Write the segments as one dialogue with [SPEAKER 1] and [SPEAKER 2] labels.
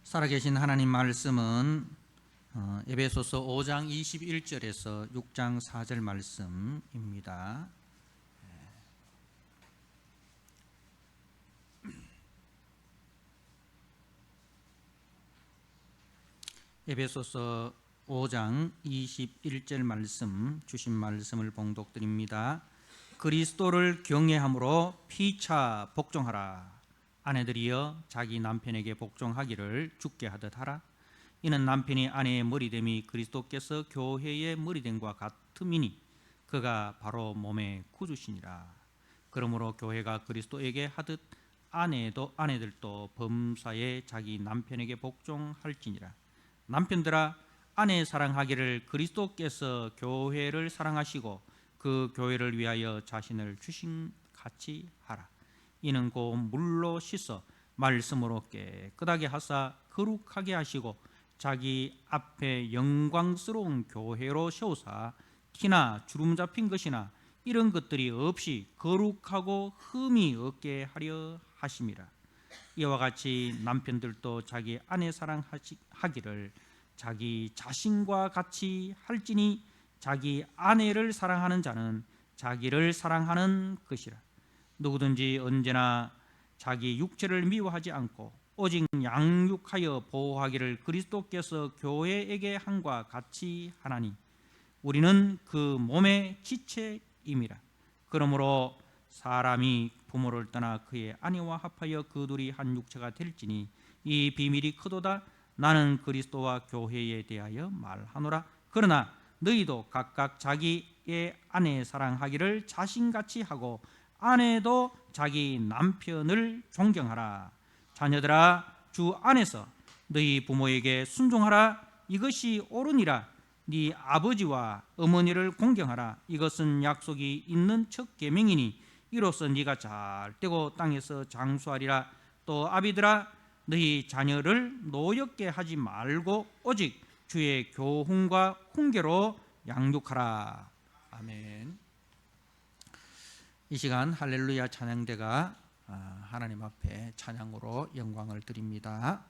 [SPEAKER 1] 살아계신 하나님 말씀은 에베소서 5장 21절에서 6장 4절 말씀입니다. 에베소서 5장 21절 말씀, 주신 말씀을 봉독드립니다. 그리스도를 경외함으로 피차 복종하라. 아내들이여 자기 남편에게 복종하기를 주께 하듯 하라. 이는 남편이 아내의 머리됨이 그리스도께서 교회의 머리됨과 같음이니 그가 바로 몸의 구주시니라. 그러므로 교회가 그리스도에게 하듯 아내들도 범사에 자기 남편에게 복종할지니라. 남편들아, 아내 사랑하기를 그리스도께서 교회를 사랑하시고 그 교회를 위하여 자신을 주신 같이 하라. 이는 곧 물로 씻어 말씀으로 깨끗하게 하사 거룩하게 하시고 자기 앞에 영광스러운 교회로 세우사 티나 주름 잡힌 것이나 이런 것들이 없이 거룩하고 흠이 없게 하려 하심이라. 이와 같이 남편들도 자기 아내 사랑하기를 자기 자신과 같이 할지니 자기 아내를 사랑하는 자는 자기를 사랑하는 것이라. 누구든지 언제나 자기 육체를 미워하지 않고 오직 양육하여 보호하기를 그리스도께서 교회에게 함과 같이 하나니 우리는 그 몸의 지체임이라. 그러므로 사람이 부모를 떠나 그의 아내와 합하여 그 둘이 한 육체가 될지니 이 비밀이 크도다. 나는 그리스도와 교회에 대하여 말하노라. 그러나 너희도 각각 자기의 아내 사랑하기를 자신같이 하고 아내도 자기 남편을 존경하라. 자녀들아, 주 안에서 너희 부모에게 순종하라. 이것이 옳으니라. 네 아버지와 어머니를 공경하라. 이것은 약속이 있는 첫 계명이니 이로써 네가 잘 되고 땅에서 장수하리라. 또 아비들아, 너희 자녀를 노엽게 하지 말고 오직 주의 교훈과 훈계로 양육하라. 아멘. 이 시간 할렐루야 찬양대가 하나님 앞에 찬양으로 영광을 드립니다.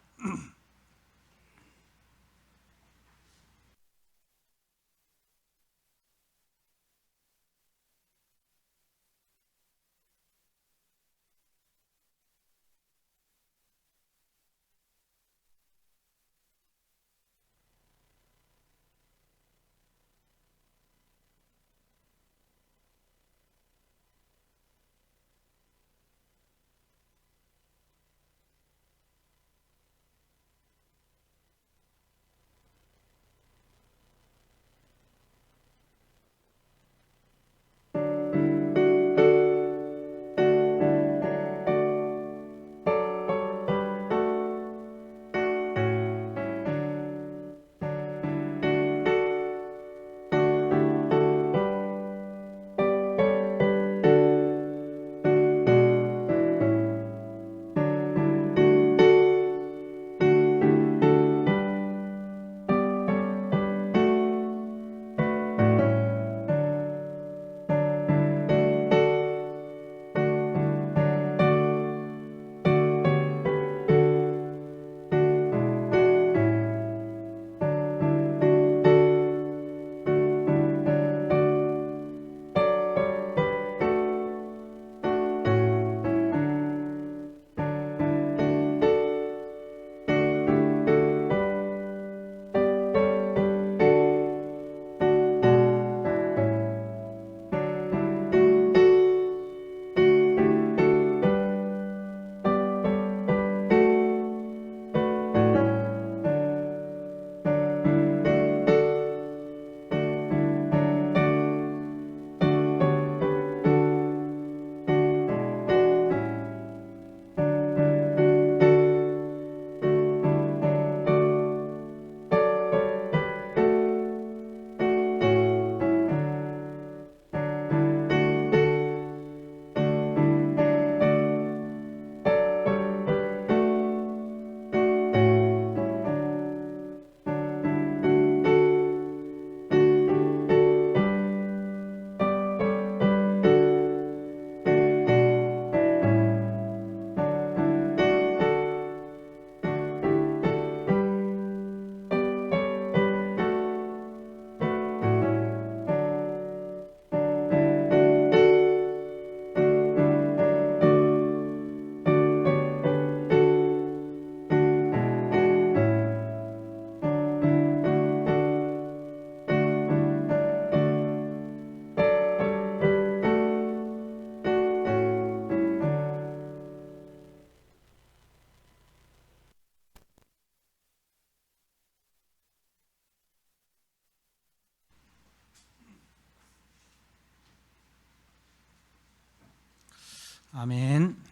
[SPEAKER 1] 아멘.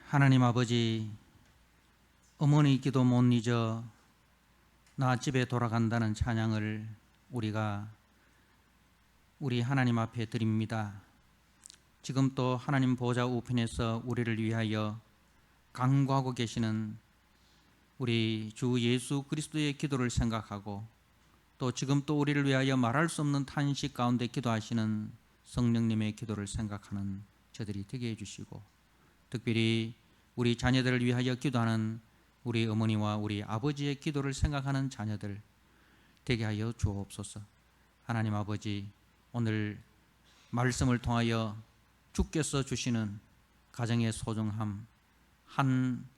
[SPEAKER 1] 하나님 아버지, 어머니 기도 못 잊어 나 집에 돌아간다는 찬양을 우리가 우리 하나님 앞에 드립니다. 지금 또 하나님 보좌 우편에서 우리를 위하여 간구하고 계시는 우리 주 예수 그리스도의 기도를 생각하고, 또 지금 또 우리를 위하여 말할 수 없는 탄식 가운데 기도하시는 성령님의 기도를 생각하는 저들이 되게 해주시고, 특별히 우리 자녀들을 위하여 기도하는 우리 어머니와 우리 아버지의 기도를 생각하는 자녀들 되게 하여 주옵소서. 하나님 아버지, 오늘 말씀을 통하여 주께서 주시는 가정의 소중함, 한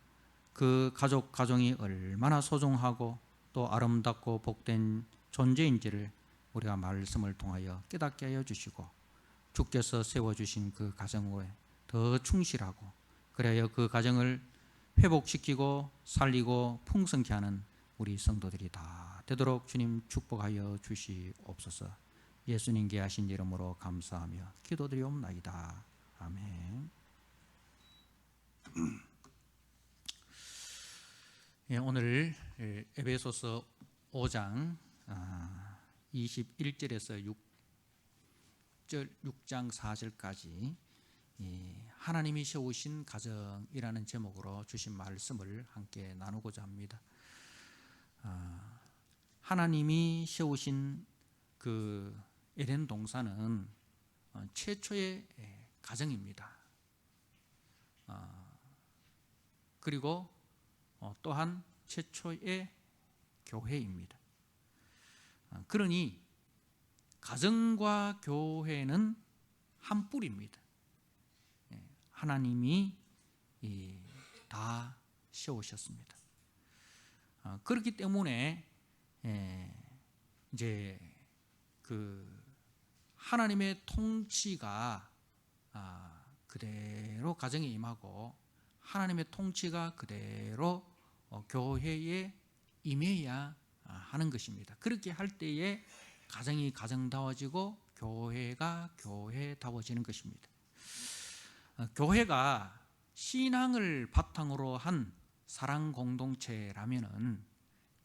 [SPEAKER 1] 그 가정이 얼마나 소중하고 또 아름답고 복된 존재인지를 우리가 말씀을 통하여 깨닫게 하여 주시고, 주께서 세워주신 그 가정에 더 충실하고, 그래야 그 가정을 회복시키고 살리고 풍성케 하는 우리 성도들이 다 되도록 주님 축복하여 주시옵소서. 예수님께 하신 이름으로 감사하며 기도드리옵나이다. 아멘. 오늘 에베소서 5장 21절에서 6장 4절까지 하나님이 세우신 가정이라는 제목으로 주신 말씀을 함께 나누고자 합니다. 하나님이 세우신 그 에덴 동산은 최초의 가정입니다. 그리고 또한 최초의 교회입니다. 그러니 가정과 교회는 한 뿔입니다. 하나님이 다 세우셨습니다. 그렇기 때문에 이제 그 하나님의 통치가 그대로 가정에 임하고, 하나님의 통치가 그대로 교회에 임해야 하는 것입니다. 그렇게 할 때에 가정이 가정다워지고 교회가 교회다워지는 것입니다. 교회가 신앙을 바탕으로 한 사랑 공동체라면은,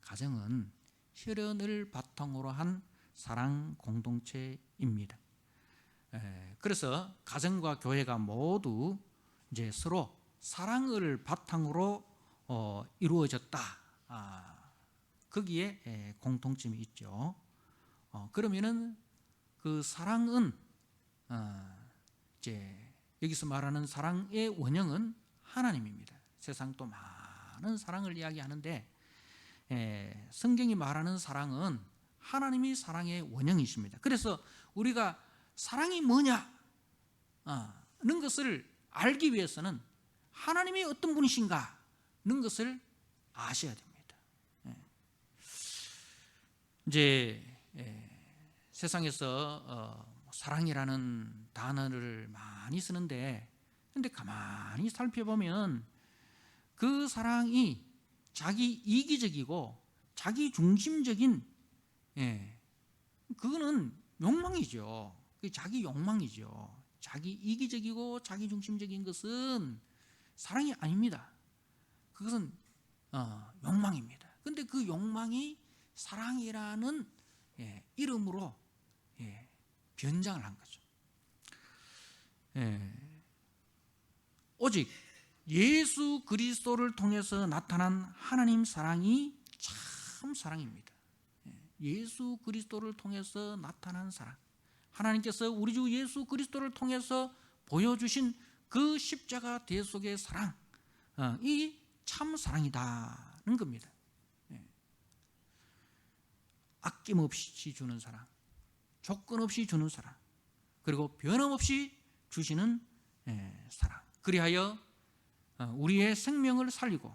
[SPEAKER 1] 가정은 혈연을 바탕으로 한 사랑 공동체입니다. 그래서 가정과 교회가 모두 이제 서로 사랑을 바탕으로 이루어졌다. 거기에 공통점이 있죠. 그러면은 그 사랑은 이제 여기서 말하는 사랑의 원형은 하나님입니다. 세상 또 많은 사랑을 이야기하는데 성경이 말하는 사랑은 하나님이 사랑의 원형이십니다. 그래서 우리가 사랑이 뭐냐는 것을 알기 위해서는 하나님이 어떤 분이신가는 것을 아셔야 됩니다. 이제 세상에서 사랑이라는 단어를 많이 쓰는데, 근데 가만히 살펴보면 그 사랑이 자기 이기적이고 자기 중심적인, 그거는 욕망이죠. 자기 욕망이죠. 자기 이기적이고 자기 중심적인 것은 사랑이 아닙니다. 그것은 욕망입니다. 그런데 그 욕망이 사랑이라는 이름으로 변장을 한 거죠. 오직 예수 그리스도를 통해서 나타난 하나님 사랑이 참 사랑입니다. 예수 그리스도를 통해서 나타난 사랑, 하나님께서 우리 주 예수 그리스도를 통해서 보여주신 그 십자가 대속의 사랑, 이 참 사랑이다는 겁니다. 아낌없이 주는 사랑, 조건 없이 주는 사랑, 그리고 변함없이 주시는 사랑. 그리하여 우리의 생명을 살리고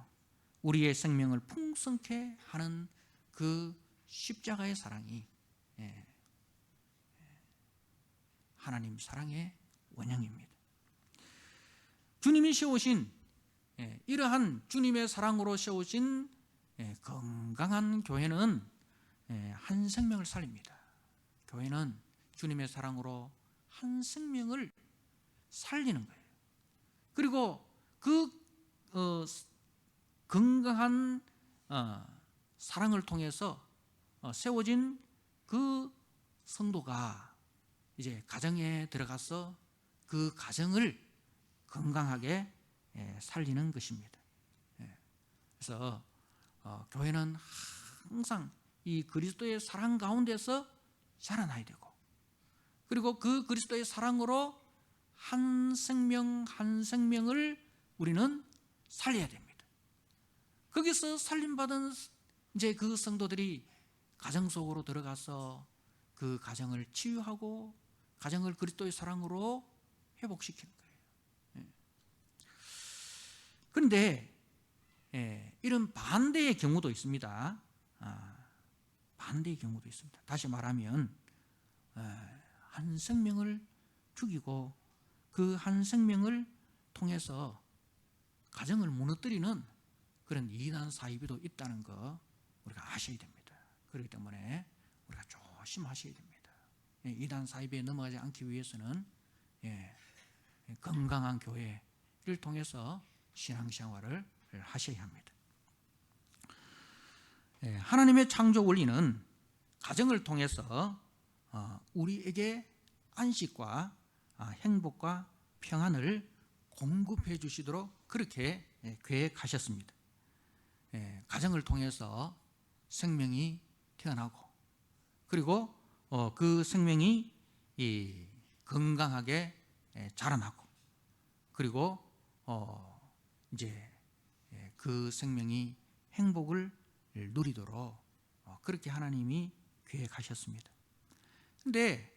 [SPEAKER 1] 우리의 생명을 풍성케 하는 그 십자가의 사랑이 하나님 사랑의 원형입니다. 주님이 세우신 이러한 주님의 사랑으로 세우신 건강한 교회는 한 생명을 살립니다. 교회는 주님의 사랑으로 한 생명을 살리는 거예요. 그리고 그 건강한 사랑을 통해서 세워진 그 성도가 이제 가정에 들어가서 그 가정을 건강하게 살리는 것입니다. 그래서 교회는 항상 이 그리스도의 사랑 가운데서 자라나야 되고, 그리고 그 그리스도의 사랑으로 한 생명 한 생명을 우리는 살려야 됩니다. 거기서 살림받은 이제 그 성도들이 가정 속으로 들어가서 그 가정을 치유하고 가정을 그리스도의 사랑으로 회복시키는 거예요. 그런데 이런 반대의 경우도 있습니다. 반대의 경우도 있습니다. 다시 말하면 한 생명을 죽이고 그 한 생명을 통해서 가정을 무너뜨리는 그런 이단 사이비도 있다는 거 우리가 아셔야 됩니다. 그렇기 때문에 우리가 조심하셔야 됩니다. 이단 사이비에 넘어가지 않기 위해서는 건강한 교회를 통해서 신앙생활을 하셔야 합니다. 하나님의 창조 원리는 가정을 통해서 우리에게 안식과 행복과 평안을 공급해 주시도록 그렇게 계획하셨습니다. 가정을 통해서 생명이 태어나고, 그리고 그 생명이 건강하게 자라나고, 그리고 이제 그 생명이 행복을 누리도록 그렇게 하나님이 계획하셨습니다. 근데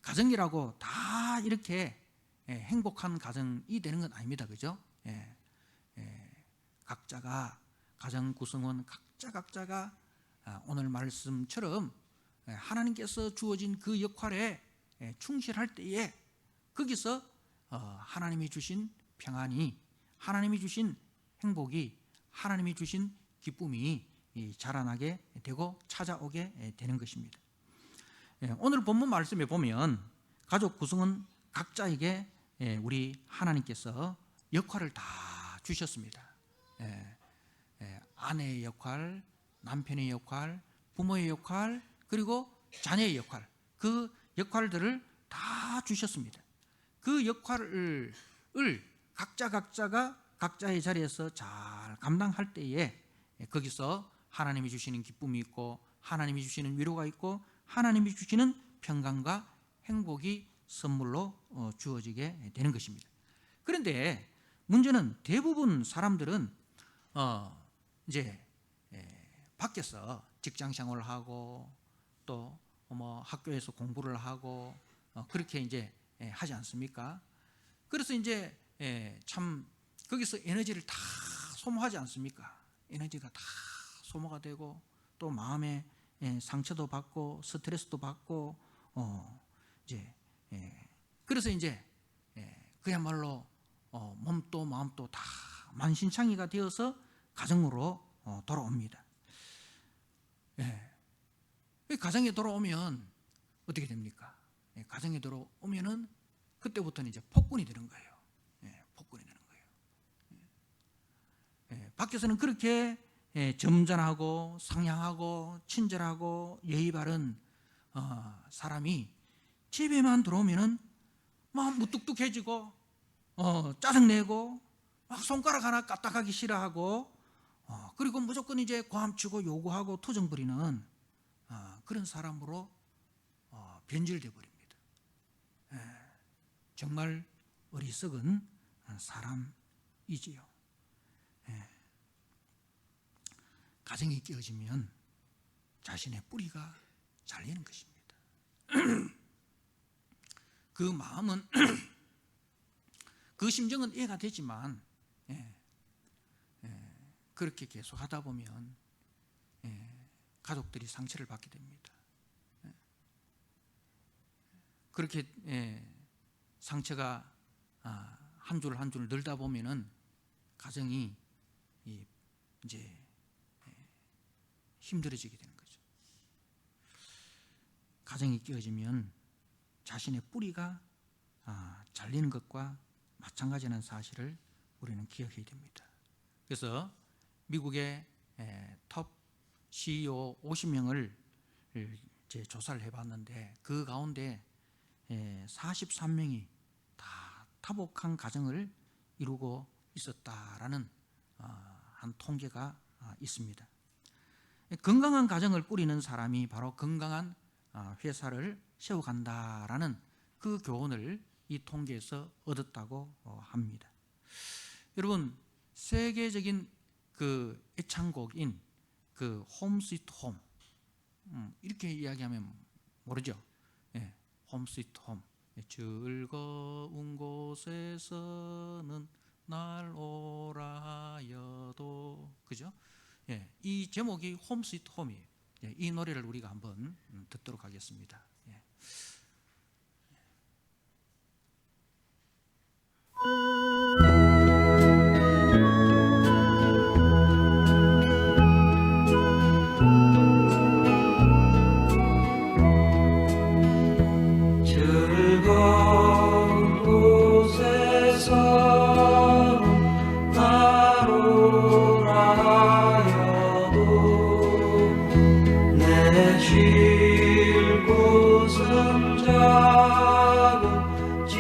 [SPEAKER 1] 가정이라고 다 이렇게 행복한 가정이 되는 건 아닙니다. 그죠? 각자가, 가정 구성원 각자가 오늘 말씀처럼 하나님께서 주어진 그 역할에 충실할 때에 거기서 하나님이 주신 평안이, 하나님이 주신 행복이, 하나님이 주신 기쁨이 자라나게 되고 찾아오게 되는 것입니다. 오늘 본문 말씀에 보면 가족 구성원 각자에게 우리 하나님께서 역할을 다 주셨습니다. 아내의 역할, 남편의 역할, 부모의 역할, 그리고 자녀의 역할, 그 역할들을 다 주셨습니다. 그 역할을 각자가 각자의 자리에서 잘 감당할 때에 거기서 하나님이 주시는 기쁨이 있고, 하나님이 주시는 위로가 있고, 하나님이 주시는 평강과 행복이 선물로 주어지게 되는 것입니다. 그런데 문제는 대부분 사람들은 이제 밖에서 직장 생활을 하고 또 뭐 학교에서 공부를 하고 그렇게 이제 하지 않습니까? 그래서 이제 참 거기서 에너지를 다 소모하지 않습니까? 에너지가 다 소모가 되고 또 마음에 상처도 받고 스트레스도 받고 이제 그래서 이제 그야말로 몸도 마음도 다 만신창이가 되어서 가정으로 돌아옵니다. 가정에 돌아오면 어떻게 됩니까? 가정에 돌아오면은 그때부터는 이제 폭군이 되는 거예요. 폭군이 되는 거예요. 밖에서는 그렇게 점잖하고 상냥하고 친절하고 예의 바른 사람이 집에만 들어오면은 막 무뚝뚝해지고 짜증내고 막 손가락 하나 까딱하기 싫어하고 그리고 무조건 이제 고함치고 요구하고 투정 부리는 그런 사람으로 변질되어 버립니다. 정말 어리석은 사람이지요. 가정이 깨어지면 자신의 뿌리가 잘리는 것입니다. 그 마음은 그 심정은 이해가 되지만 그렇게 계속 하다 보면 가족들이 상처를 받게 됩니다. 그렇게 상처가 한 줄 한 줄 늘다 보면은 가정이 이제 힘들어지게 되는 거죠. 가정이 깨어지면 자신의 뿌리가 잘리는 것과 마찬가지라는 사실을 우리는 기억해야 됩니다. 그래서 미국의 톱 CEO 50명을 조사를 해봤는데 그 가운데 43명이 다 타복한 가정을 이루고 있었다라는 한 통계가 있습니다. 건강한 가정을 꾸리는 사람이 바로 건강한 회사를 세워간다라는 그 교훈을 이 통계에서 얻었다고 합니다. 여러분, 세계적인 그 애창곡인 그 홈 스위트 홈, 이렇게 이야기하면 모르죠? 홈 스위트 홈. 즐거운 곳에서는 날 오라여도, 그죠? 이 제목이 홈 스위트 홈이에요. 이 노래를 우리가 한번 듣도록 하겠습니다.
[SPEAKER 2] 즐거운 곳에서 날 오라여도 내 쉴 곳은 작은 집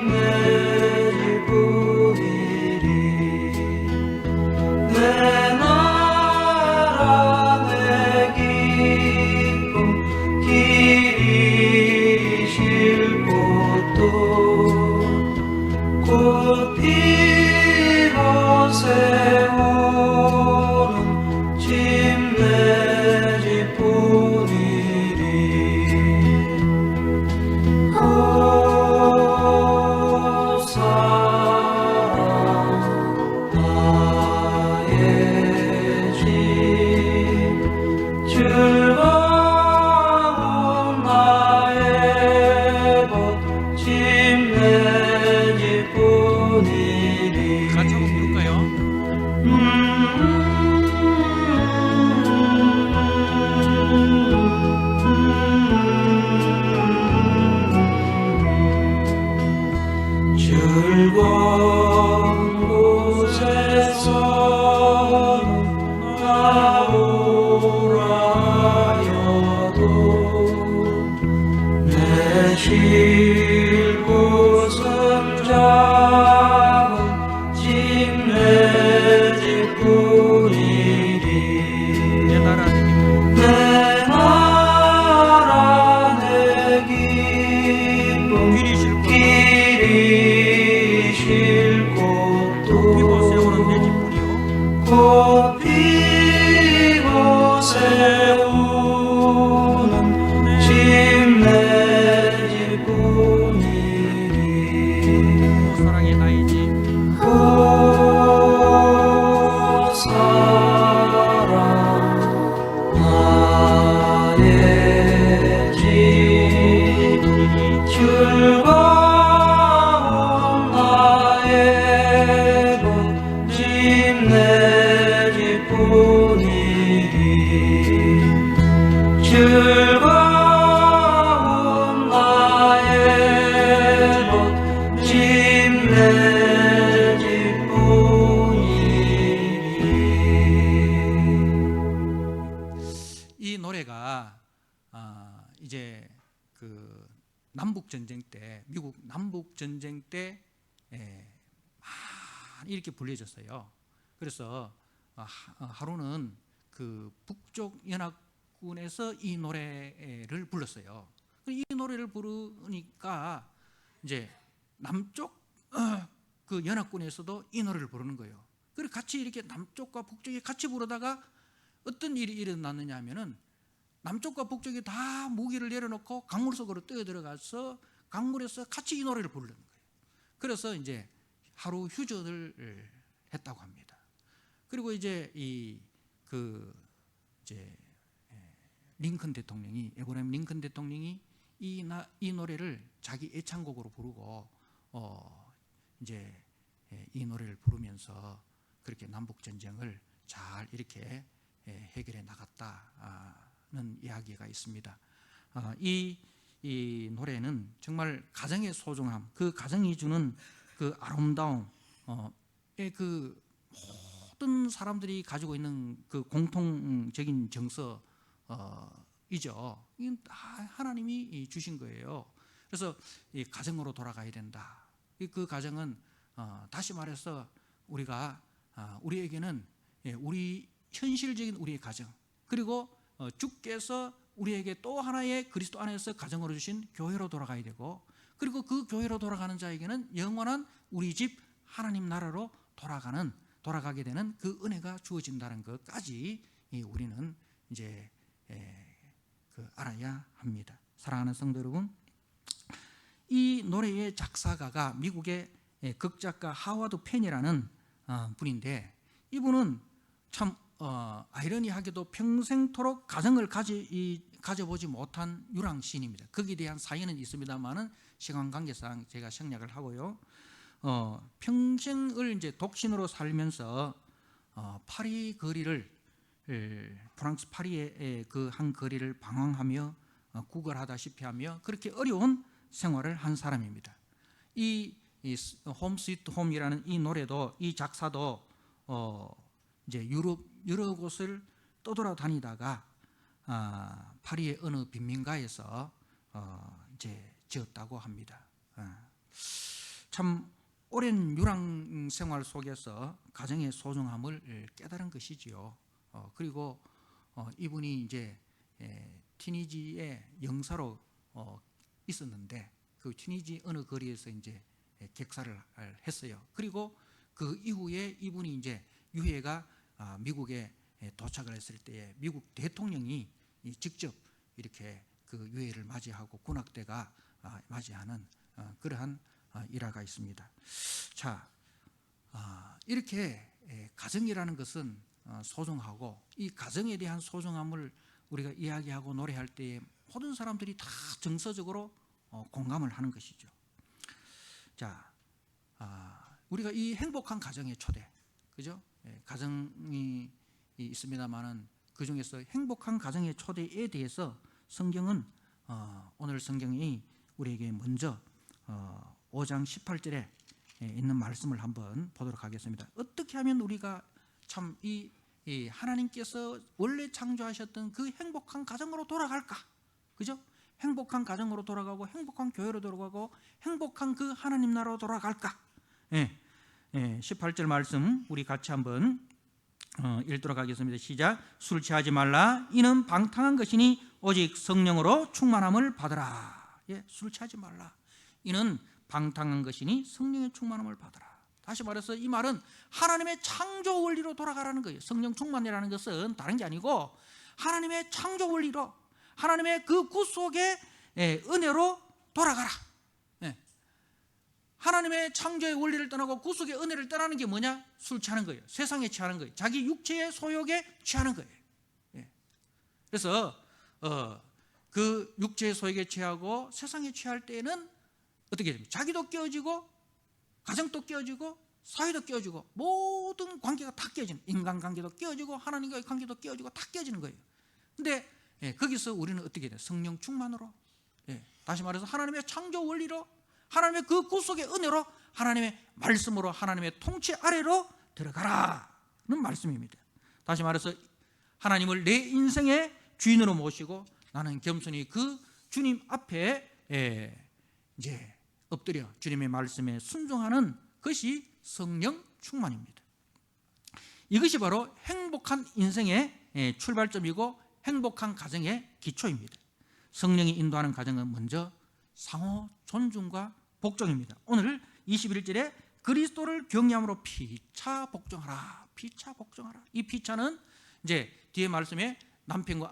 [SPEAKER 2] 내 집뿐이리 내 나라 내 기쁨 길이 쉴 곳도 꽃 피고 세우는 집 내 집뿐이리 꽃사랑 나의 집 즐거운 나의 것 집 내 집뿐이리
[SPEAKER 1] 같이 한번 부를까요?
[SPEAKER 2] 즐거운 곳에서 나오라여도 내 쉴 곳은 작은 집 내 집뿐이리
[SPEAKER 1] 내 나라 내 기쁨
[SPEAKER 2] 내 나라 내 기쁨
[SPEAKER 1] 길이 쉴 곳도
[SPEAKER 2] 길이 쉴
[SPEAKER 1] 피고 세우는 내
[SPEAKER 2] 곳도
[SPEAKER 1] 집뿐이요
[SPEAKER 2] 꽃 피고 세우는 집 내 집뿐이리
[SPEAKER 1] 사랑의 나의 집
[SPEAKER 2] 꽃사랑 나의 집 즐거운 나의 것 집 내 집뿐이리 즐거운 나의 것 집 내 집뿐이리
[SPEAKER 1] 이 노래가 이제 그 남북 전쟁 때, 미국 남북 전쟁 때 많이 이렇게 불려졌어요. 그래서 하루는 그 북쪽 연합군에서 이 노래를 불렀어요. 이 노래를 부르니까 이제 남쪽 그 연합군에서도 이 노래를 부르는 거예요. 그리고 같이 이렇게 남쪽과 북쪽이 같이 부르다가 어떤 일이 일어났느냐 하면은 남쪽과 북쪽이 다 무기를 내려놓고 강물 속으로 뛰어들어가서 강물에서 같이 이 노래를 부르는 거예요. 그래서 이제 하루 휴전을 했다고 합니다. 그리고 이제 이제 링컨 대통령이, 에브라임 링컨 대통령이 이 노래를 자기 애창곡으로 부르고 이제 이 노래를 부르면서 그렇게 남북 전쟁을 잘 이렇게 해결해 나갔다는 이야기가 있습니다. 이 이 노래는 정말 가정의 소중함, 그 가정이 주는 그 아름다움, 그 모든 사람들이 가지고 있는 그 공통적인 정서이죠. 이건 다 하나님이 주신 거예요. 그래서 이 가정으로 돌아가야 된다. 그 가정은 다시 말해서 우리에게는 우리 현실적인 우리의 가정, 그리고 주께서 우리에게 또 하나의 그리스도 안에서 가정으로 주신 교회로 돌아가야 되고, 그리고 그 교회로 돌아가는 자에게는 영원한 우리 집 하나님 나라로 돌아가게 되는 그 은혜가 주어진다는 것까지 우리는 이제 알아야 합니다. 사랑하는 성도 여러분, 이 노래의 작사가가 미국의 극작가 하워드 펜이라는 분인데, 이분은 참 아이러니하게도 평생토록 가정을 가져보지 못한 유랑 시인입니다. 거기에 대한 사연은 있습니다만은 시간 관계상 제가 생략을 하고요. 평생을 이제 독신으로 살면서 파리 거리를, 프랑스 파리의 그 한 거리를 방황하며 구걸하다시피 하며 그렇게 어려운 생활을 한 사람입니다. 이 홈 스위트 홈이라는 이 노래도, 이 작사도 이제 유럽 여러 곳을 떠돌아다니다가 파리의 어느 빈민가에서 이제 지었다고 합니다. 참 오랜 유랑 생활 속에서 가정의 소중함을 깨달은 것이지요. 그리고 이분이 이제 튀니지의 영사로 있었는데, 그 튀니지 어느 거리에서 이제 객사를 했어요. 그리고 그 이후에 이분이 이제 유해가 미국에 도착을 했을 때에 미국 대통령이 직접 이렇게 그 유해를 맞이하고 군악대가 맞이하는 그러한 일화가 있습니다. 자, 이렇게 가정이라는 것은 소중하고, 이 가정에 대한 소중함을 우리가 이야기하고 노래할 때에 모든 사람들이 다 정서적으로 공감을 하는 것이죠. 자, 우리가 이 행복한 가정의 초대, 그죠? 가정이 있습니다만은 그 중에서 행복한 가정의 초대에 대해서 성경은 오늘 성경이 우리에게 먼저 5장 18절에 있는 말씀을 한번 보도록 하겠습니다. 어떻게 하면 우리가 참 이 하나님께서 원래 창조하셨던 그 행복한 가정으로 돌아갈까? 그죠? 행복한 가정으로 돌아가고 행복한 교회로 돌아가고 행복한 그 하나님 나라로 돌아갈까? 18절 말씀 우리 같이 한번 읽도록 하겠습니다. 시작. 술 취하지 말라. 이는 방탕한 것이니 오직 성령으로 충만함을 받으라. 술 취하지 말라. 이는 방탕한 것이니 성령의 충만함을 받으라. 다시 말해서 이 말은 하나님의 창조 원리로 돌아가라는 거예요. 성령 충만이라는 것은 다른 게 아니고 하나님의 창조 원리로, 하나님의 그 구속의 은혜로 돌아가라. 하나님의 창조의 원리를 떠나고 구속의 은혜를 떠나는 게 뭐냐? 술 취하는 거예요. 세상에 취하는 거예요. 자기 육체의 소욕에 취하는 거예요. 그래서 그 육체의 소욕에 취하고 세상에 취할 때는 어떻게 됩니까? 자기도 깨어지고 가정도 깨어지고 사회도 깨어지고 모든 관계가 다 깨어지는, 인간관계도 깨어지고 하나님과의 관계도 깨어지고 다 깨어지는 거예요. 근데 거기서 우리는 어떻게 돼요? 성령 충만으로, 다시 말해서 하나님의 창조 원리로, 하나님의 그 구속의 은혜로, 하나님의 말씀으로, 하나님의 통치 아래로 들어가라는 말씀입니다. 다시 말해서 하나님을 내 인생의 주인으로 모시고 나는 겸손히 그 주님 앞에 이제 엎드려 주님의 말씀에 순종하는 것이 성령 충만입니다. 이것이 바로 행복한 인생의 출발점이고 행복한 가정의 기초입니다. 성령이 인도하는 가정은 먼저 상호 존중과 복종입니다. 오늘 21절에 그리스도를 경외함으로 피차 복종하라. 피차 복종하라. 이 피차는 이제 뒤에 말씀에 남편과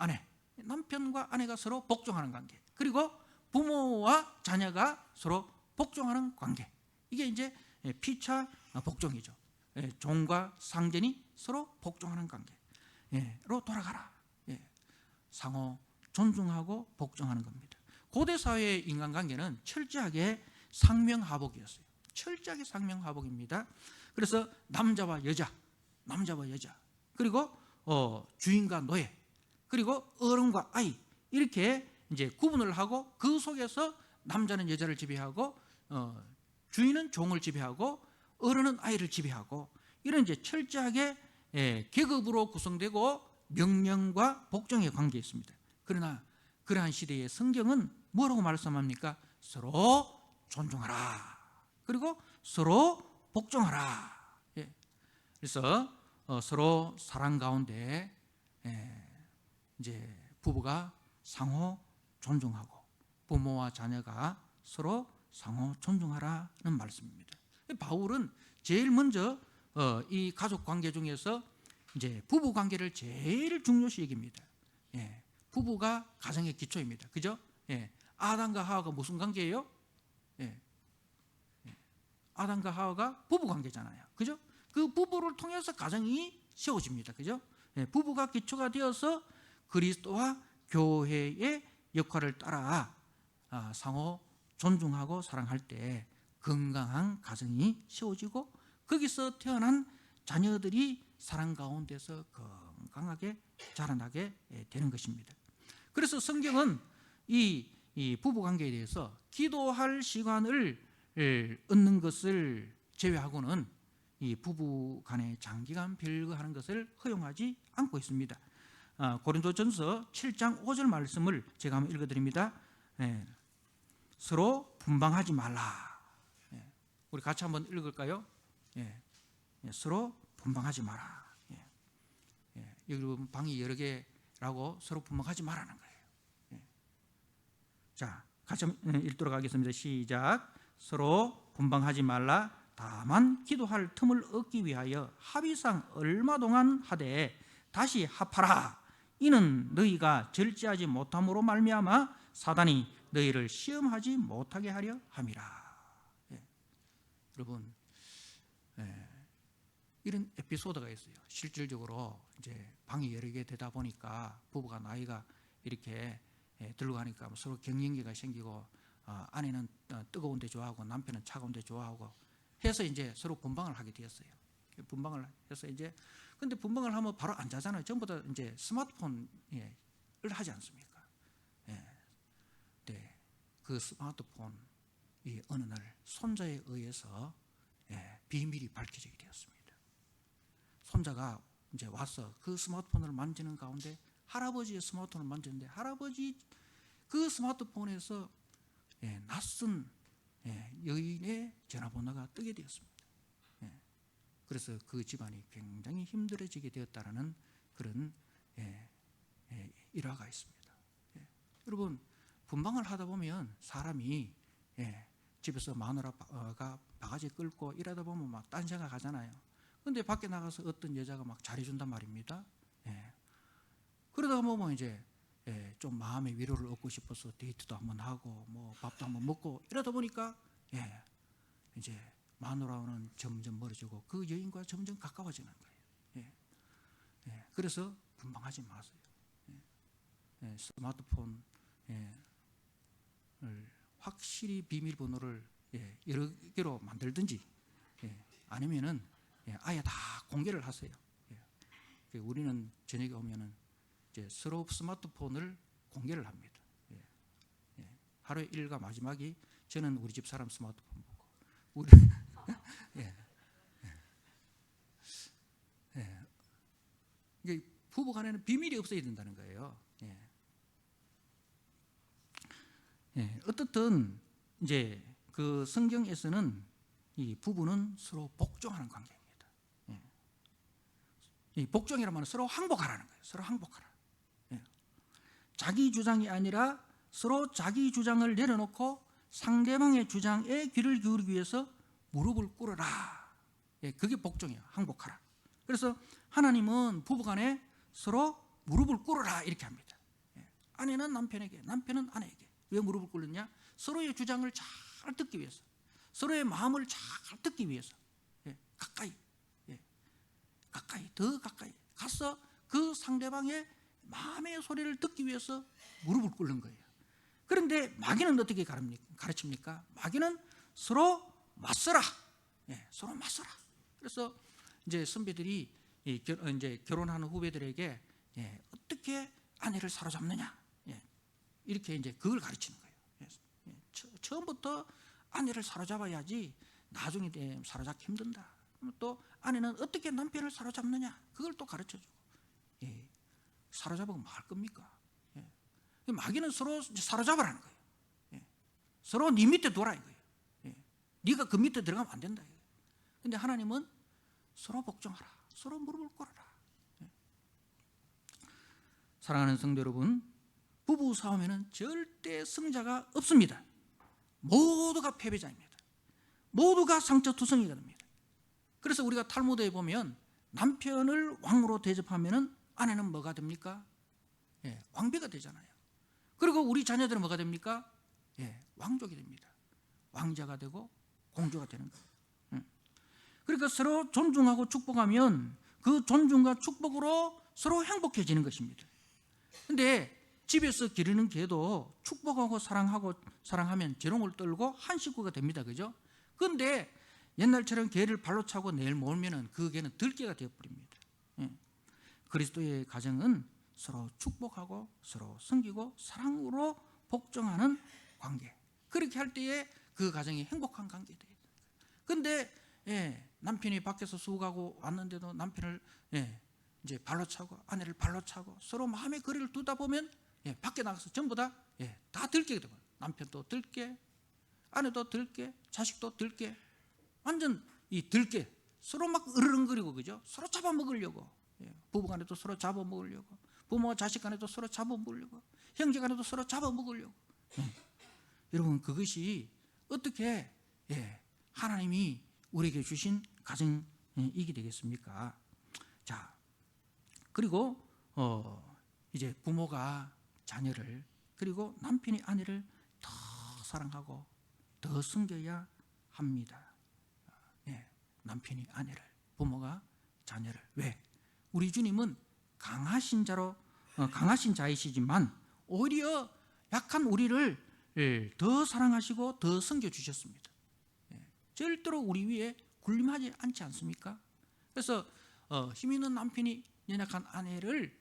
[SPEAKER 1] 아내가 서로 복종하는 관계, 그리고 부모와 자녀가 서로 복종하는 관계, 이게 이제 피차 복종이죠. 종과 상전이 서로 복종하는 관계로 돌아가라. 상호 존중하고 복종하는 겁니다. 고대 사회의 인간관계는 철저하게 상명하복이었어요. 철저하게 상명하복입니다. 그래서 남자와 여자, 그리고 주인과 노예, 그리고 어른과 아이, 이렇게 이제 구분을 하고 그 속에서 남자는 여자를 지배하고 주인은 종을 지배하고 어른은 아이를 지배하고 이런 이제 철저하게 계급으로 구성되고 명령과 복종의 관계에 있습니다. 그러나 그러한 시대의 성경은 뭐라고 말씀합니까? 서로 존중하라. 그리고 서로 복종하라. 그래서 서로 사랑 가운데 이제 부부가 상호 존중하고 부모와 자녀가 서로 상호 존중하라는 말씀입니다. 바울은 제일 먼저 이 가족 관계 중에서 이제 부부 관계를 제일 중요시 여깁니다. 부부가 가정의 기초입니다. 그죠? 아담과 하와가 무슨 관계예요? 아담과 하와가 부부 관계잖아요. 그죠? 그 부부를 통해서 가정이 세워집니다. 그죠? 부부가 기초가 되어서 그리스도와 교회의 역할을 따라 상호 존중하고 사랑할 때 건강한 가정이 세워지고 거기서 태어난 자녀들이 사랑 가운데서 건강하게 자라나게 되는 것입니다. 그래서 성경은 이 부부관계에 대해서 기도할 시간을 얻는 것을 제외하고는 이 부부 간의 장기간 별거하는 것을 허용하지 않고 있습니다. 고린도전서 7장 5절 말씀을 제가 한번 읽어드립니다. 서로 분방하지 말라. 우리 같이 한번 읽을까요? 서로 분방하지 마라. 여기 보면 방이 여러 개라고 서로 분방하지 말라는 거예요. 자, 같이 한번 읽도록 하겠습니다. 시작. 서로 분방하지 말라. 다만 기도할 틈을 얻기 위하여 합의상 얼마 동안 하되 다시 합하라. 이는 너희가 절제하지 못함으로 말미암아 사단이 너희를 시험하지 못하게 하려 함이라. 여러분, 이런 에피소드가 있어요. 실질적으로 이제 방이 여러 개 되다 보니까 부부가 나이가 이렇게 들고 가니까 서로 갱년기가 생기고 아내는 뜨거운 데 좋아하고 남편은 차가운 데 좋아하고 해서 이제 서로 분방을 하게 되었어요. 분방을 해서 이제 근데 분방을 하면 바로 안 자잖아요. 전부 다 이제 스마트폰을 하지 않습니까? 네, 그 스마트폰이 어느 날 손자에 의해서 비밀이 밝혀지게 되었습니다. 손자가 이제 와서 그 스마트폰을 만지는 가운데 할아버지의 스마트폰을 만졌는데 할아버지 그 스마트폰에서 낯선 여인의 전화번호가 뜨게 되었습니다. 그래서 그 집안이 굉장히 힘들어지게 되었다는 그런 일화가 있습니다. 여러분, 분방을 하다 보면 사람이 집에서 마누라가 바가지 끌고 이러다 보면 막 딴 생각 하잖아요. 근데 밖에 나가서 어떤 여자가 막 잘해준단 말입니다. 그러다 보면 이제 좀 마음의 위로를 얻고 싶어서 데이트도 한번 하고 뭐 밥도 한번 먹고 이러다 보니까 이제 마누라는 점점 멀어지고 그 여인과 점점 가까워지는 거예요. 그래서 분방하지 마세요. 스마트폰을 확실히 비밀번호를 여러 개로 만들든지 아니면은 아예 다 공개를 하세요. 우리는 저녁에 오면은 이제 서로 스마트폰을 공개를 합니다. 하루의 일과 마지막이 저는 우리 집 사람 스마트폰 보고 우리 이게 부부간에는 비밀이 없어야 된다는 거예요. 어떻든 이제 그 성경에서는 이 부부는 서로 복종하는 관계입니다. 이 복종이라는 말은 서로 항복하라는 거예요. 서로 항복하라. 자기 주장이 아니라 서로 자기 주장을 내려놓고 상대방의 주장에 귀를 기울이기 위해서 무릎을 꿇어라. 그게 복종이에요. 항복하라. 그래서 하나님은 부부간에 서로 무릎을 꿇어라 이렇게 합니다. 아내는 남편에게, 남편은 아내에게. 왜 무릎을 꿇느냐? 서로의 주장을 잘 듣기 위해서, 서로의 마음을 잘 듣기 위해서 가까이, 더 가까이 가서 그 상대방의 마음의 소리를 듣기 위해서 무릎을 꿇는 거예요. 그런데 마귀는 어떻게 가르칩니까? 마귀는 서로 맞서라. 서로 맞서라. 그래서 이제 선배들이 이제 결혼하는 후배들에게 어떻게 아내를 사로잡느냐, 이렇게 이제 그걸 가르치는 거예요. 처음부터 아내를 사로잡아야지 나중에 사로잡기 힘든다. 또 아내는 어떻게 남편을 사로잡느냐, 그걸 또 가르쳐주고. 사로잡으면 뭐 할 겁니까? 마귀는 서로 사로잡으라는 거예요. 서로 네 밑에 둬라 이거예요. 네가 그 밑에 들어가면 안 된다. 근데 하나님은 서로 복종하라, 서로 무릎을 꿇어라. 사랑하는 성도 여러분, 부부 싸움에는 절대 승자가 없습니다. 모두가 패배자입니다. 모두가 상처투성이가 됩니다. 그래서 우리가 탈무드에 보면 남편을 왕으로 대접하면 아내는 뭐가 됩니까? 왕비가 되잖아요. 그리고 우리 자녀들은 뭐가 됩니까? 왕족이 됩니다. 왕자가 되고 공주가 되는 거예요. 그러니까 서로 존중하고 축복하면 그 존중과 축복으로 서로 행복해지는 것입니다. 근데 집에서 기르는 개도 축복하고 사랑하면 재롱을 떨고 한 식구가 됩니다. 그죠? 그런데 옛날처럼 개를 발로 차고 내일 몰면은 그 개는 들개가 되어버립니다. 그리스도의 가정은 서로 축복하고 서로 섬기고 사랑으로 복종하는 관계. 그렇게 할 때에 그 가정이 행복한 관계가 돼요. 그런데 남편이 밖에서 수고하고 왔는데도 남편을 이제 발로 차고 아내를 발로 차고 서로 마음의 거리를 두다 보면 밖에 나가서 전부 다 들게 되고, 남편도 들게, 아내도 들게, 자식도 들게, 완전 이 들게 서로 막 으르렁거리고, 그죠? 서로 잡아먹으려고, 부부간에도 서로 잡아먹으려고, 부모와 자식간에도 서로 잡아먹으려고, 형제간에도 서로 잡아먹으려고. 여러분, 그것이 어떻게 하나님이 우리에게 주신 가정이게 되겠습니까? 자, 그리고 이제 부모가 자녀를, 그리고 남편이 아내를 더 사랑하고 더 섬겨야 합니다. 남편이 아내를, 부모가 자녀를. 왜? 우리 주님은 강하신 자이시지만 오히려 약한 우리를 더 사랑하시고 더 섬겨주셨습니다. 절대로 우리 위에 군림하지 않지 않습니까? 그래서 힘 있는 남편이 연약한 아내를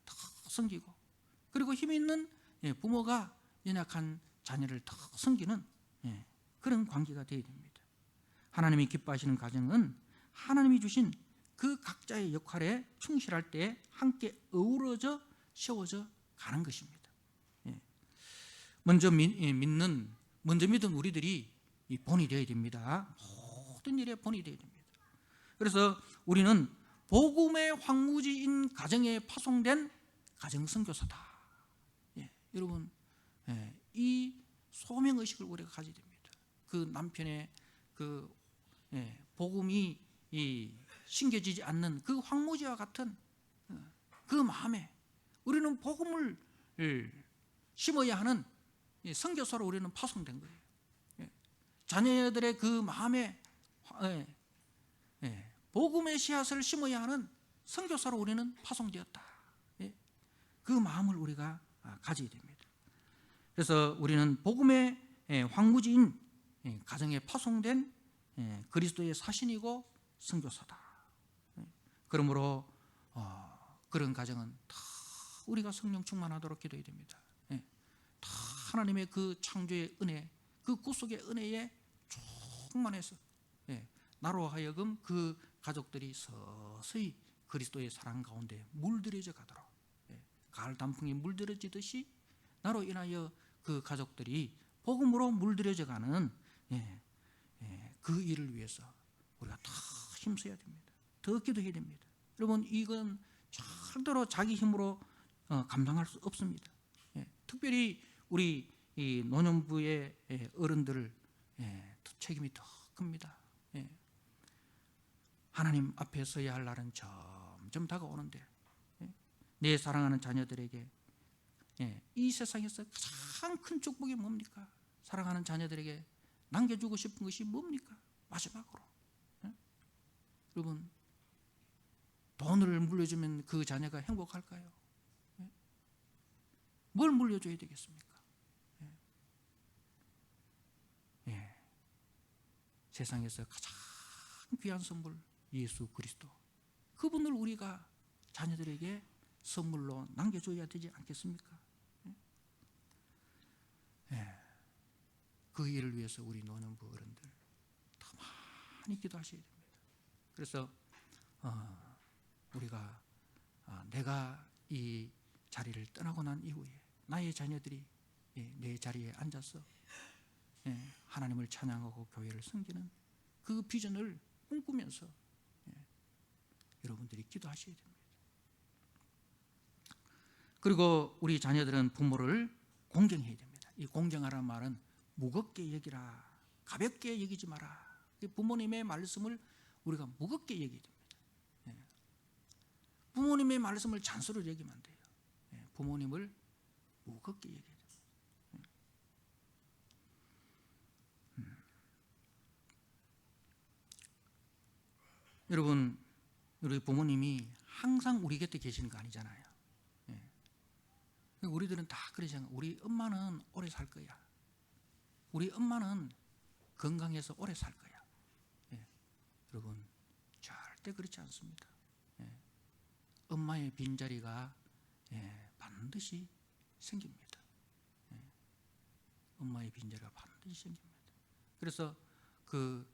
[SPEAKER 1] 더 섬기고, 그리고 힘 있는 부모가 연약한 자녀를 더 섬기는 그런 관계가 되어야 됩니다. 하나님이 기뻐하시는 가정은 하나님이 주신 그 각자의 역할에 충실할 때 함께 어우러져 세워져 가는 것입니다. 먼저 믿는 우리들이 이 본이 되어야 됩니다. 모든 일에 본이 되어야 됩니다. 그래서 우리는 복음의 황무지인 가정에 파송된 가정 선교사다. 여러분, 이 소명의식을 우리가 가져야 됩니다. 그 남편의 그 복음이 심겨지지 않는 그 황무지와 같은 그 마음에 우리는 복음을 심어야 하는 선교사로 우리는 파송된 거예요. 자녀들의 그 마음에 복음의 씨앗을 심어야 하는 선교사로 우리는 파송되었다. 그 마음을 우리가 가져야 됩니다. 그래서 우리는 복음의 황무지인 가정에 파송된 그리스도의 사신이고 선교사다. 그러므로 그런 가정은 다 우리가 성령 충만하도록 기도해야 됩니다. 다 하나님의 그 창조의 은혜, 그 구속의 은혜에 충만해서 나로 하여금 그 가족들이 서서히 그리스도의 사랑 가운데 물들여져 가도록, 가을 단풍이 물들여지듯이 나로 인하여 그 가족들이 복음으로 물들여져 가는 그 일을 위해서 우리가 다 힘써야 됩니다. 더 기도해야 됩니다. 여러분, 이건 절대로 자기 힘으로 감당할 수 없습니다. 특별히 우리 이 노년부의 어른들 책임이 더 큽니다. 하나님 앞에 서야 할 날은 점점 다가오는데, 내 사랑하는 자녀들에게 이 세상에서 가장 큰 축복이 뭡니까? 사랑하는 자녀들에게 남겨주고 싶은 것이 뭡니까? 마지막으로, 여러분, 돈을 물려주면 그 자녀가 행복할까요? 뭘 물려줘야 되겠습니까? 세상에서 가장 귀한 선물, 예수 그리스도, 그분을 우리가 자녀들에게 선물로 남겨줘야 되지 않겠습니까? 그 일을 위해서 우리 노년부 어른들 더 많이 기도하셔야 됩니다. 그래서 우리가 내가 이 자리를 떠나고 난 이후에 나의 자녀들이 내 자리에 앉아서 하나님을 찬양하고 교회를 섬기는 그 비전을 꿈꾸면서 여러분들이 기도하셔야 됩니다. 그리고 우리 자녀들은 부모를 공경해야 됩니다. 이 공경하라는 말은 무겁게 여기라, 가볍게 여기지 마라. 부모님의 말씀을 우리가 무겁게 여겨야 됩니다. 부모님의 말씀을 잔소리로 여기면 안 돼요. 부모님을 무겁게 여겨야 됩니다. 여러분, 우리 부모님이 항상 우리 곁에 계시는 거 아니잖아요. 우리들은 다 그러잖아요. 우리 엄마는 오래 살 거야. 우리 엄마는 건강해서 오래 살 거야. 여러분, 절대 그렇지 않습니다. 엄마의 빈자리가 반드시 생깁니다. 엄마의 빈자리가 반드시 생깁니다. 그래서 그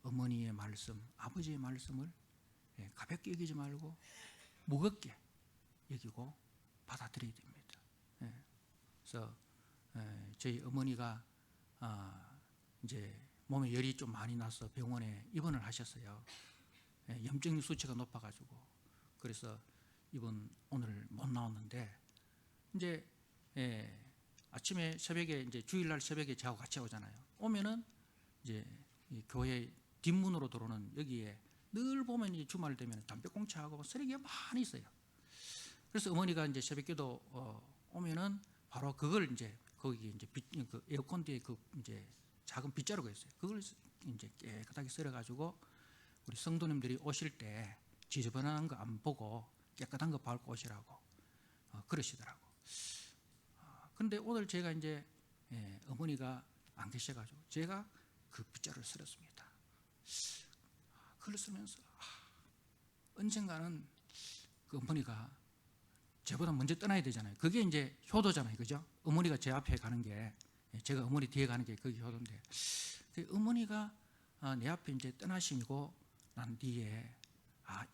[SPEAKER 1] 어머니의 말씀, 아버지의 말씀을 가볍게 여기지 말고 무겁게 여기고 받아들여야 됩니다. 그래서 저희 어머니가 이제 몸에 열이 좀 많이 나서 병원에 입원을 하셨어요. 염증 수치가 높아가지고. 그래서 이번 오늘 못 나왔는데 이제 아침에 새벽에 이제 주일날 새벽에 저하고 같이 오잖아요. 오면은 이제 이 교회 뒷문으로 들어오는 여기에 늘 보면 이제 주말 되면 담배꽁초하고 쓰레기가 많이 있어요. 그래서 어머니가 이제 새벽기도 오면은 바로 그걸 이제 거기 이제 그 에어컨 뒤에 그 이제 작은 빗자루가 있어요. 그걸 이제 깨끗하게 썰어가지고 우리 성도님들이 오실 때 지저분한 거 안 보고 깨끗한 거 밟고 오시라고 그러시더라고. 근데 오늘 제가 이제 어머니가 안 계셔가지고 제가 그 빗자루를 썰었습니다. 그걸 쓰면서 언젠가는 그 어머니가 저보다 먼저 떠나야 되잖아요. 그게 이제 효도잖아요, 그죠? 어머니가 제 앞에 가는 게, 제가 어머니 뒤에 가는 게 그게 효도인데, 어머니가 내 앞에 이제 떠나시고 난 뒤에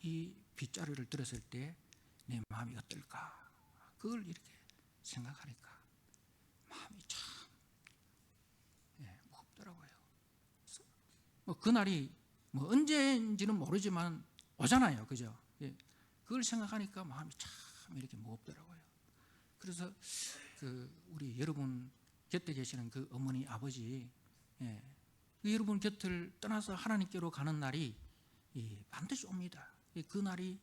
[SPEAKER 1] 이 빗자루를 들었을 때 내 마음이 어떨까? 그걸 이렇게 생각하니까 마음이 참 무겁더라고요. 뭐 그날이 뭐 언제인지는 모르지만 오잖아요, 그죠? 그걸 생각하니까 마음이 참 이렇게 무겁더라고요. 그래서 그 우리 여러분 곁에 계시는 그 어머니 아버지, 그 여러분 곁을 떠나서 하나님께로 가는 날이 반드시 옵니다. 그 날이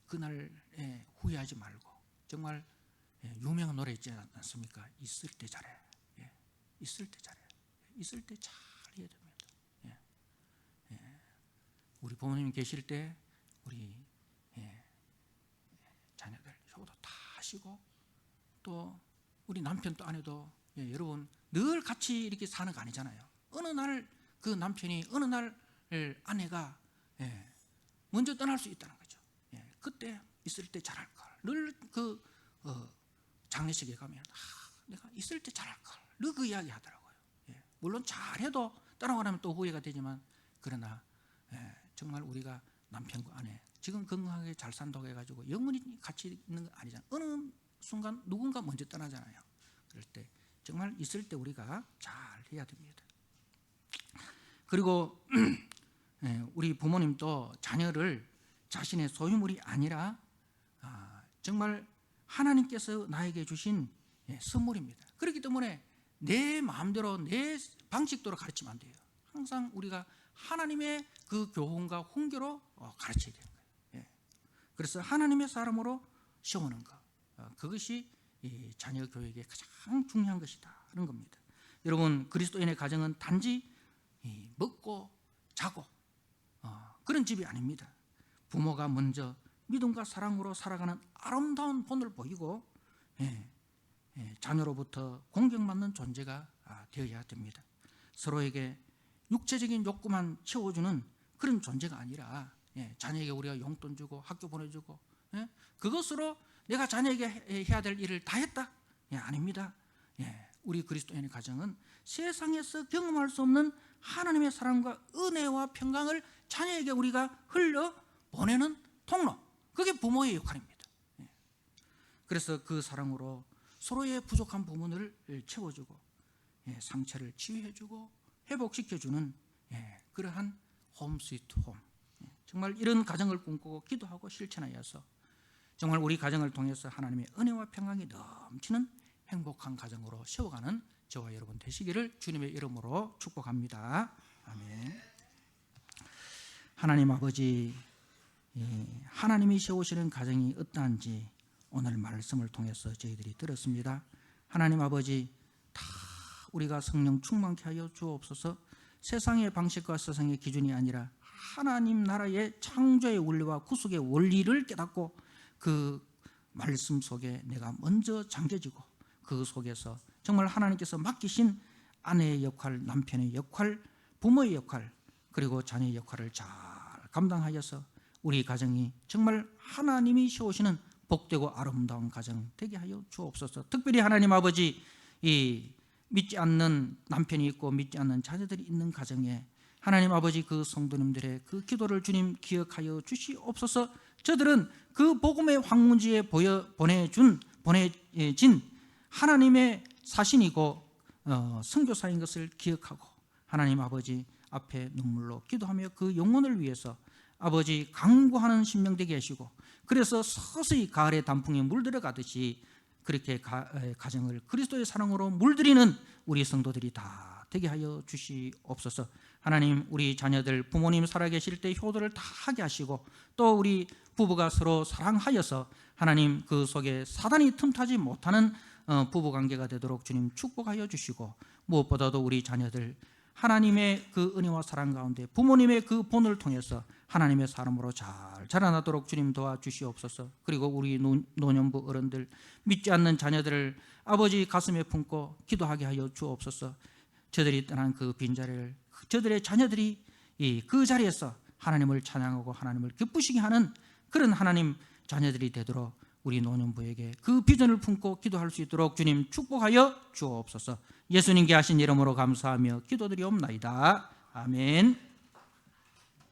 [SPEAKER 1] 그날에 후회하지 말고 정말 유명한 노래 있지 않습니까? 있을 때 잘해. 있을 때 잘해. 있을 때 잘 해야 됩니다. 우리 부모님 계실 때 우리 자녀들 효도 다 하시고 또 우리 남편도 아내도 여러분 늘 같이 이렇게 사는 거 아니잖아요. 어느 날 그 남편이 어느 날 아내가 먼저 떠날 수 있다는 거죠. 그때 있을 때 잘할 걸. 늘 그 장례식에 가면 내가 있을 때 잘할 걸. 늘 그 이야기 하더라고요. 물론 잘해도 떠나고 나면 또 후회가 되지만 그러나 정말 우리가 남편과 아내 지금 건강하게 잘 산다고 해가지고 영원히 같이 있는 거 아니잖아요. 어느 순간 누군가 먼저 떠나잖아요. 그럴 때 정말 있을 때 우리가 잘 해야 됩니다. 그리고 우리 부모님도 자녀를 자신의 소유물이 아니라 정말 하나님께서 나에게 주신 선물입니다. 그렇기 때문에 내 마음대로 내 방식대로 가르치면 안 돼요. 항상 우리가 하나님의 그 교훈과 훈계로 가르쳐야 되는 거예요. 그래서 하나님의 사람으로 세우는 것, 그것이 이 자녀 교육에 가장 중요한 것이다는 겁니다. 여러분, 그리스도인의 가정은 단지 먹고 자고 그런 집이 아닙니다. 부모가 먼저 믿음과 사랑으로 살아가는 아름다운 본을 보이고 자녀로부터 공경받는 존재가 되어야 됩니다. 서로에게 육체적인 욕구만 채워주는 그런 존재가 아니라 자녀에게 우리가 용돈 주고 학교 보내주고 그것으로 내가 자녀에게 해야 될 일을 다 했다? 아닙니다. 우리 그리스도인의 가정은 세상에서 경험할 수 없는 하나님의 사랑과 은혜와 평강을 자녀에게 우리가 흘려 보내는 통로, 그게 부모의 역할입니다. 그래서 그 사랑으로 서로의 부족한 부분을 채워주고 상처를 치유해주고 회복시켜주는 그러한 홈 스위트 홈, 정말 이런 가정을 꿈꾸고 기도하고 실천하여서 정말 우리 가정을 통해서 하나님의 은혜와 평강이 넘치는 행복한 가정으로 세워가는 저와 여러분 되시기를 주님의 이름으로 축복합니다. 아멘. 하나님 아버지, 하나님이 세우시는 가정이 어떠한지 오늘 말씀을 통해서 저희들이 들었습니다. 하나님 아버지, 다 우리가 성령 충만케 하여 주옵소서. 세상의 방식과 세상의 기준이 아니라 하나님 나라의 창조의 원리와 구속의 원리를 깨닫고 그 말씀 속에 내가 먼저 잠겨지고 그 속에서 정말 하나님께서 맡기신 아내의 역할, 남편의 역할, 부모의 역할, 그리고 자녀의 역할을 잘 감당하여서 우리 가정이 정말 하나님이 세우시는 복되고 아름다운 가정 되게 하여 주옵소서. 특별히 하나님 아버지, 이 믿지 않는 남편이 있고 믿지 않는 자녀들이 있는 가정에 하나님 아버지 그 성도님들의 그 기도를 주님 기억하여 주시옵소서. 저들은 그 복음의 황무지에 보내진 하나님의 사신이고 선교사인 것을 기억하고 하나님 아버지 앞에 눈물로 기도하며 그 영혼을 위해서 아버지 강구하는 심령 되게 하시고, 그래서 서서히 가을의 단풍에 물들어가듯이 그렇게 가정을 그리스도의 사랑으로 물들이는 우리 성도들이 다 되게 하여 주시옵소서. 하나님, 우리 자녀들 부모님 살아계실 때 효도를 다 하게 하시고, 또 우리 부부가 서로 사랑하여서 하나님 그 속에 사단이 틈타지 못하는 부부관계가 되도록 주님 축복하여 주시고, 무엇보다도 우리 자녀들 하나님의 그 은혜와 사랑 가운데 부모님의 그 본을 통해서 하나님의 사람으로 잘 자라나도록 주님 도와주시옵소서. 그리고 우리 노년부 어른들 믿지 않는 자녀들을 아버지 가슴에 품고 기도하게 하여 주옵소서. 저들이 떠난 그 빈자리를 저들의 자녀들이 그 자리에서 하나님을 찬양하고 하나님을 기쁘시게 하는 그런 하나님 자녀들이 되도록 우리 노년부에게 그 비전을 품고 기도할 수 있도록 주님 축복하여 주옵소서. 예수님께 하신 이름으로 감사하며 기도드리옵나이다. 아멘.